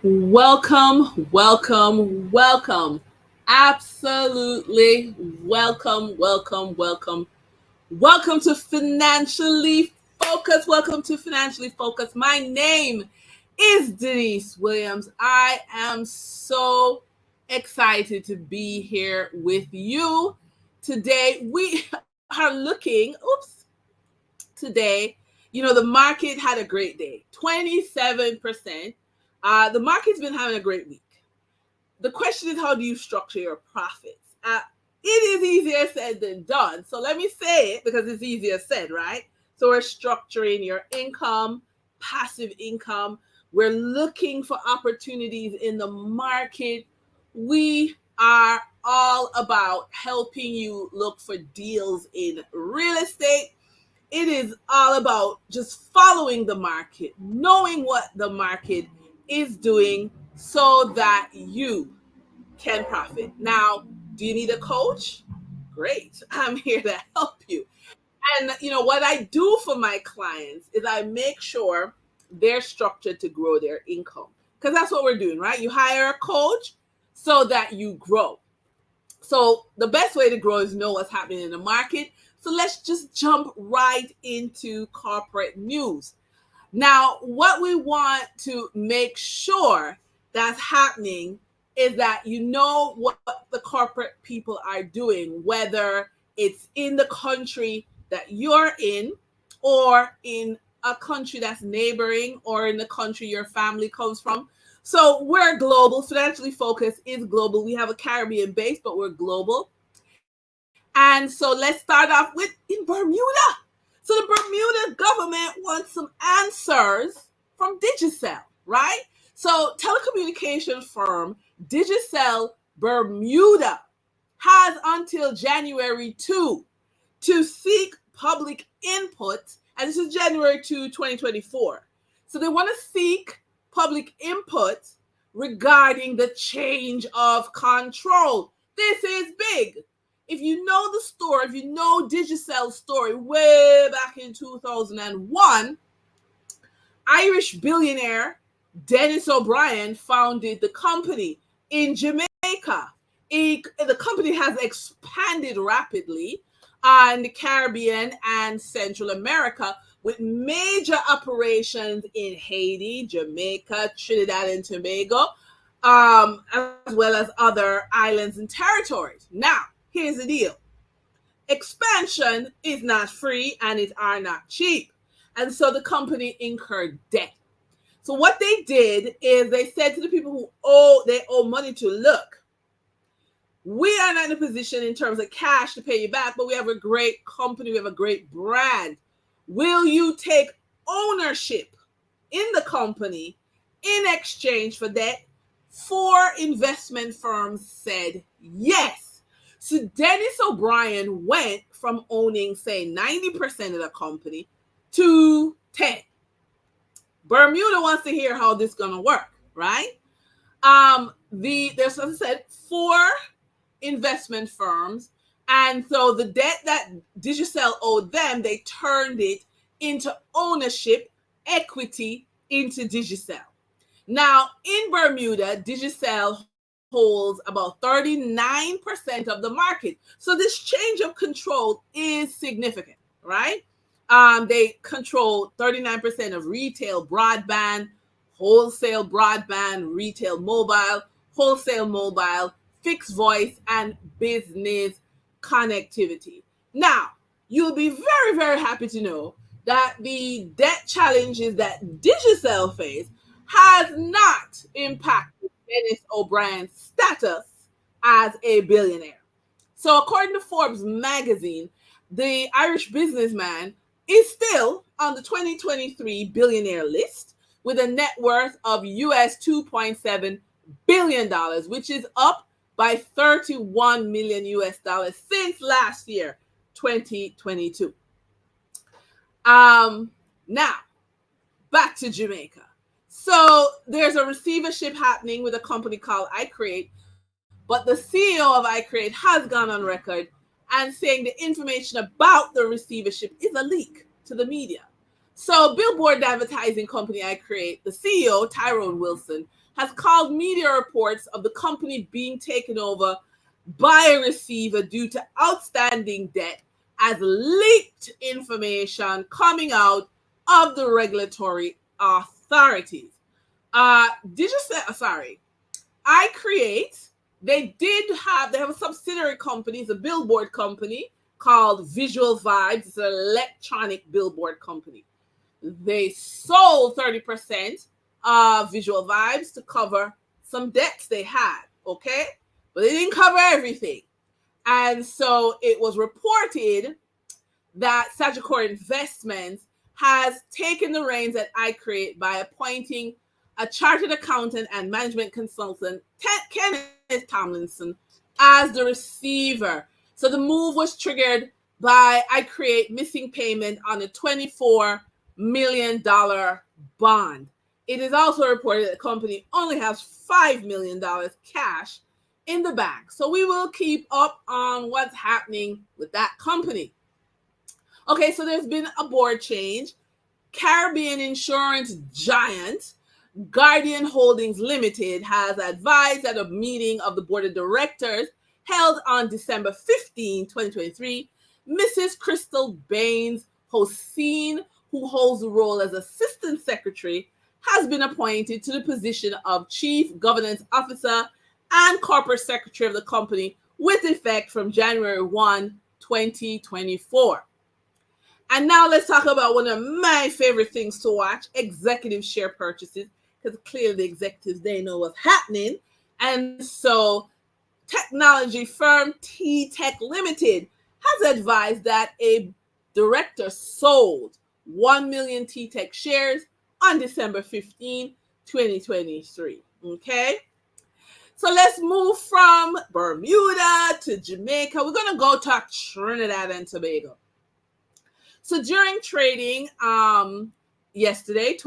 Welcome, welcome, welcome. Absolutely welcome, welcome, welcome. Welcome to Financially Focused. Welcome to Financially Focused. My name is Denise Williams. I am so excited to be here with you today. We are looking, today, the market had a great day, 27%. The market's been having a great week. The question is, how do you structure your profits? It is easier said than done. So let me say it because it's easier said, right? So we're structuring your income, passive income. We're looking for opportunities in the market. We are all about helping you look for deals in real estate. It is all about just following the market, knowing what the market is doing so that you can profit. Now, do you need a coach? Great. I'm here to help you. And what I do for my clients is I make sure they're structured to grow their income. Because that's what we're doing, right? You hire a coach so that you grow. So the best way to grow is know what's happening in the market. So let's just jump right into corporate news. Now, what we want to make sure that's happening is that you know what the corporate people are doing, whether it's in the country that you're in or in a country that's neighboring or in the country your family comes from. So we're global. Financially Focused is global. We have a Caribbean base, but we're global. And so let's start off with in Bermuda. So the Bermuda government wants some answers from Digicel, right? So telecommunication firm Digicel Bermuda has until January 2 to seek public input, and this is January 2, 2024. So they want to seek public input regarding the change of control. This is big. If you know the story, if you know Digicel's story way back in 2001, Irish billionaire Dennis O'Brien founded the company in Jamaica. The company has expanded rapidly in the Caribbean and Central America with major operations in Haiti, Jamaica, Trinidad and Tobago, as well as other islands and territories. Now, here's the deal. Expansion is not free and it are not cheap. And so the company incurred debt. So what they did is they said to the people who owe money to, look, we are not in a position in terms of cash to pay you back, but we have a great company, we have a great brand. Will you take ownership in the company in exchange for that? 4 investment firms said yes. So Dennis O'Brien went from owning, say, 90% of the company to 10. Bermuda wants to hear how this is going to work, right? There's, as I said, 4 investment firms. And so the debt that Digicel owed them, they turned it into ownership, equity into Digicel. Now, in Bermuda, Digicel holds about 39% of the market. So this change of control is significant, right? They control 39% of retail broadband, wholesale broadband, retail mobile, wholesale mobile, fixed voice, and business connectivity. Now, you'll be very, very happy to know that the debt challenges that Digicel face has not impacted Dennis O'Brien's status as a billionaire. So, according to Forbes magazine, the Irish businessman is still on the 2023 billionaire list with a net worth of US $2.7 billion, which is up by 31 million US dollars since last year, 2022. Now, back to Jamaica. So there's a receivership happening with a company called iCreate, but the CEO of iCreate has gone on record and saying the information about the receivership is a leak to the media. So Billboard advertising company iCreate, the CEO, Tyrone Wilson, has called media reports of the company being taken over by a receiver due to outstanding debt as leaked information coming out of the regulatory authorities. Did you say, sorry, they have a subsidiary company, it's a billboard company called Visual Vibes. It's an electronic billboard company. They sold 30% of Visual Vibes to cover some debts they had, okay? But they didn't cover everything. And so it was reported that Sagicor Investments has taken the reins at iCreate by appointing a chartered accountant and management consultant, Kenneth Tomlinson, as the receiver. So the move was triggered by iCreate missing payment on a $24 million bond. It is also reported that the company only has $5 million cash in the bank. So we will keep up on what's happening with that company. Okay, so there's been a board change. Caribbean insurance giant Guardian Holdings Limited has advised at a meeting of the board of directors held on December 15, 2023, Mrs. Crystal Baines Hossein, who holds the role as Assistant Secretary, has been appointed to the position of Chief Governance Officer and Corporate Secretary of the company with effect from January 1, 2024. And now let's talk about one of my favorite things to watch, executive share purchases, because clearly the executives, they know what's happening. And so technology firm T-Tech Limited has advised that a director sold 1 million T-Tech shares on December 15, 2023. Okay? So let's move from Bermuda to Jamaica. We're going to go to Trinidad and Tobago. So during trading yesterday,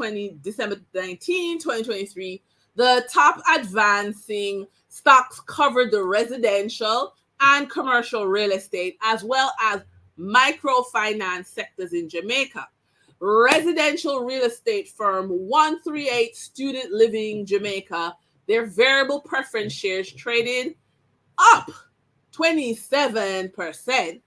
December 19, 2023, the top advancing stocks covered the residential and commercial real estate as well as microfinance sectors in Jamaica. Residential real estate firm 138 Student Living Jamaica, their variable preference shares traded up 27%.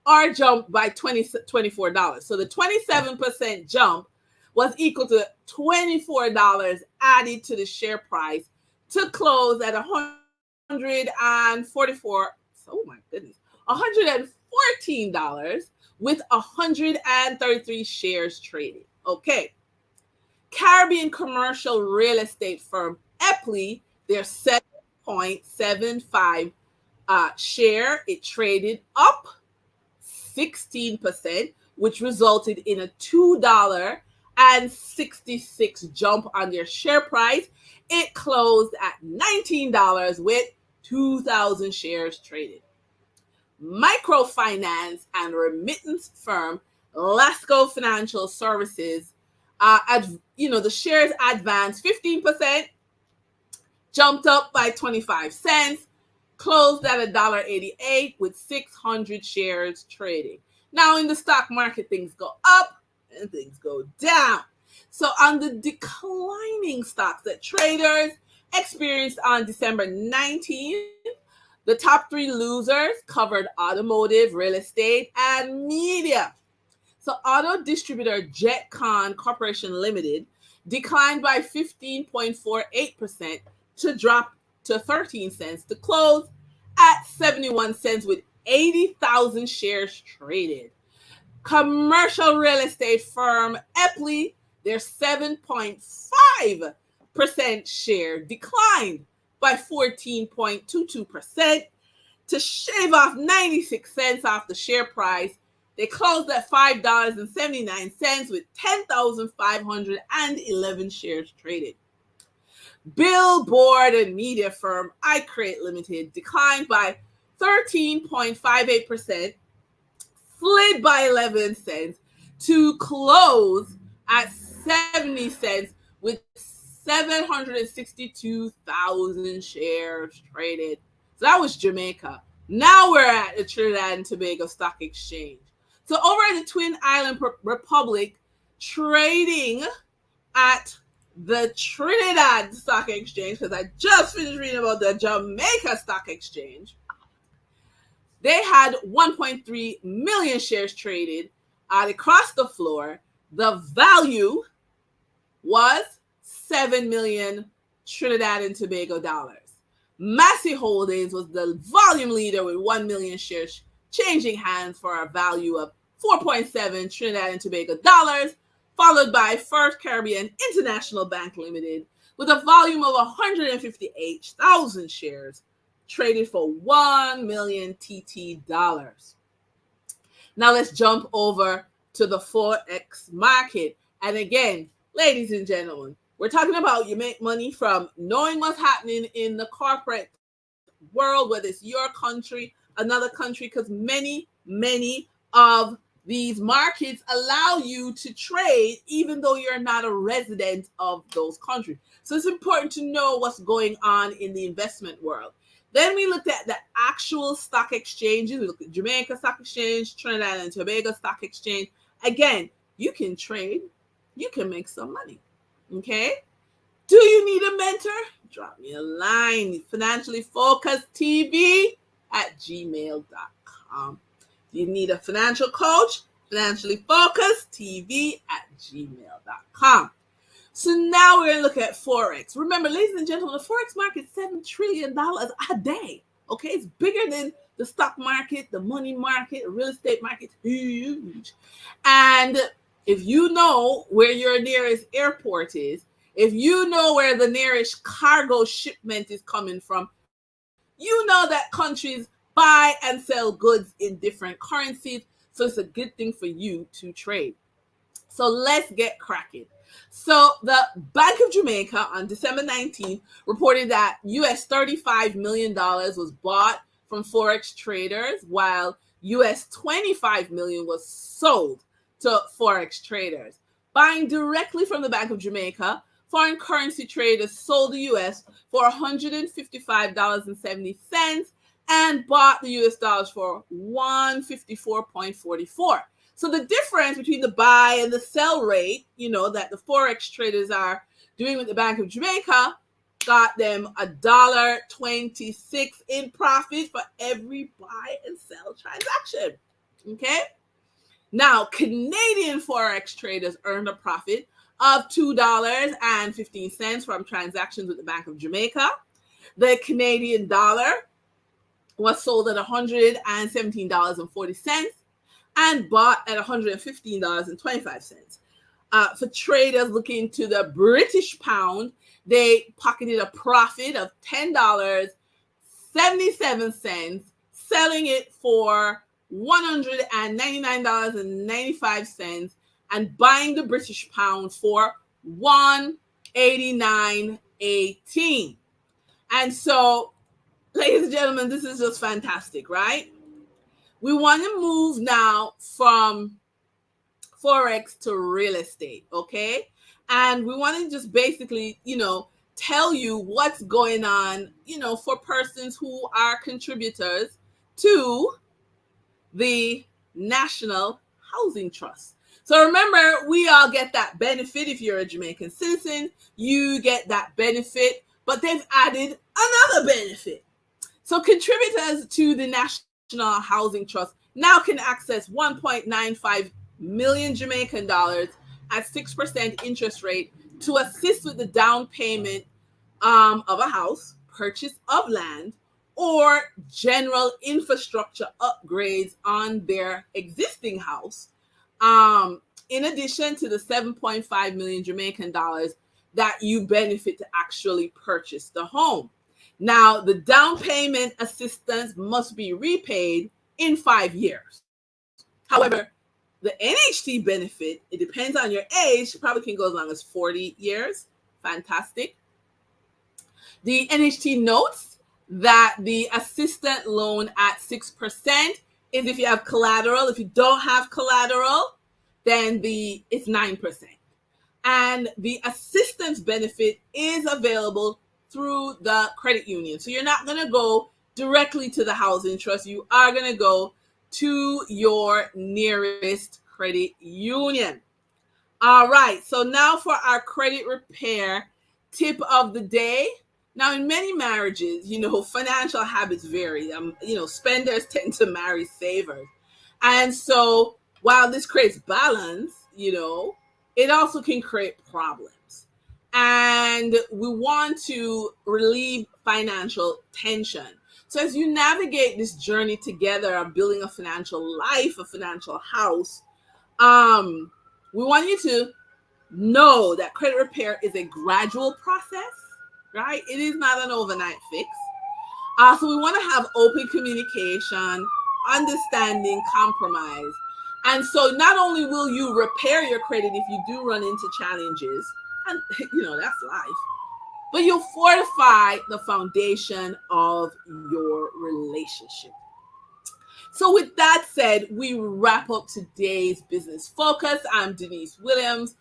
Or jumped by $24. So the 27% jump was equal to $24 added to the share price to close at $144. Oh my goodness, $114 with 133 shares traded. Okay. Caribbean commercial real estate firm Epley, their 7.75 share, it traded up 16%, which resulted in a $2.66 jump on their share price. It closed at $19 with 2,000 shares traded. Microfinance and remittance firm Lasco Financial Services, the shares advanced 15%, jumped up by 25 cents. Closed at $1.88 with 600 shares trading. Now in the stock market, things go up and things go down. So on the declining stocks that traders experienced on December 19th, the top three losers covered automotive, real estate, and media. So auto distributor JetCon Corporation Limited declined by 15.48% to drop to 13 cents to close at 71 cents with 80,000 shares traded. Commercial real estate firm Epley, their 7.5% share declined by 14.22% to shave off 96 cents off the share price. They closed at $5.79 with 10,511 shares traded. Billboard and media firm iCreate Limited declined by 13.58%, slid by 11 cents to close at 70 cents with 762,000 shares traded. So that was Jamaica. Now we're at the Trinidad and Tobago Stock Exchange. So over at the Twin Island Republic, trading at the Trinidad Stock Exchange, because I just finished reading about the Jamaica Stock Exchange, they had 1.3 million shares traded across the floor. The value was 7 million Trinidad and Tobago dollars. Massey Holdings was the volume leader with 1 million shares changing hands for a value of 4.7 Trinidad and Tobago dollars, followed by First Caribbean International Bank Limited with a volume of 158,000 shares traded for 1 million TT dollars. Now let's jump over to the forex market. And again, ladies and gentlemen, we're talking about you make money from knowing what's happening in the corporate world, whether it's your country, another country, because many of these markets allow you to trade even though you're not a resident of those countries. So it's important to know what's going on in the investment world. Then we looked at the actual stock exchanges. We looked at Jamaica Stock Exchange, Trinidad and Tobago Stock Exchange. Again, you can trade, you can make some money. Okay? Do you need a mentor? Drop me a line, financiallyfocusedtv@gmail.com. Do you need a financial coach? financiallyfocusedtv@gmail.com. So now we're going to look at Forex. Remember, ladies and gentlemen, the Forex market is $7 trillion a day. Okay, it's bigger than the stock market, the money market, the real estate market, huge. And if you know where your nearest airport is, if you know where the nearest cargo shipment is coming from, you know that countries buy and sell goods in different currencies. So it's a good thing for you to trade. So let's get cracking. So the Bank of Jamaica on December 19th reported that US $35 million was bought from Forex traders, while US $25 million was sold to Forex traders. Buying directly from the Bank of Jamaica, foreign currency traders sold the US for $155.70 and bought the US dollars for $154.44. So the difference between the buy and the sell rate, that the Forex traders are doing with the Bank of Jamaica, got them $1.26 in profit for every buy and sell transaction. Okay? Now, Canadian Forex traders earned a profit of $2.15 from transactions with the Bank of Jamaica. The Canadian dollar was sold at $117.40 and bought at $115.25. For traders looking to the British pound, they pocketed a profit of $10.77, selling it for $199.95 and buying the British pound for $189.18. And so, ladies and gentlemen, this is just fantastic, right? We want to move now from Forex to real estate, okay? And we want to just basically, tell you what's going on, for persons who are contributors to the National Housing Trust. So remember, we all get that benefit. If you're a Jamaican citizen, you get that benefit, but they've added another benefit. So contributors to the National Housing Trust now can access 1.95 million Jamaican dollars at 6% interest rate to assist with the down payment of a house, purchase of land, or general infrastructure upgrades on their existing house, in addition to the 7.5 million Jamaican dollars that you benefit to actually purchase the home. Now, the down payment assistance must be repaid in 5 years. However, the NHT benefit, it depends on your age, probably can go as long as 40 years. Fantastic. The NHT notes that the assistant loan at 6% is if you have collateral. If you don't have collateral, then it's 9%. And the assistance benefit is available through the credit union. So you're not going to go directly to the housing trust. You are going to go to your nearest credit union. All right. So now for our credit repair tip of the day. Now, in many marriages, financial habits vary. Spenders tend to marry savers. And so while this creates balance, it also can create problems. And we want to relieve financial tension. So as you navigate this journey together of building a financial life, a financial house, we want you to know that credit repair is a gradual process, right? It is not an overnight fix. So we want to have open communication, understanding, compromise. And so not only will you repair your credit if you do run into challenges, and that's life, but you'll fortify the foundation of your relationship. So with that said, we wrap up today's business focus. I'm Denise Williams.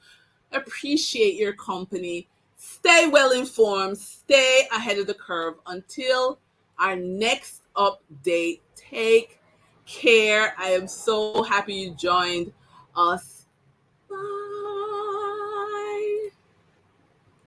Appreciate your company. Stay well informed. Stay ahead of the curve until our next update. Take care. I am so happy you joined us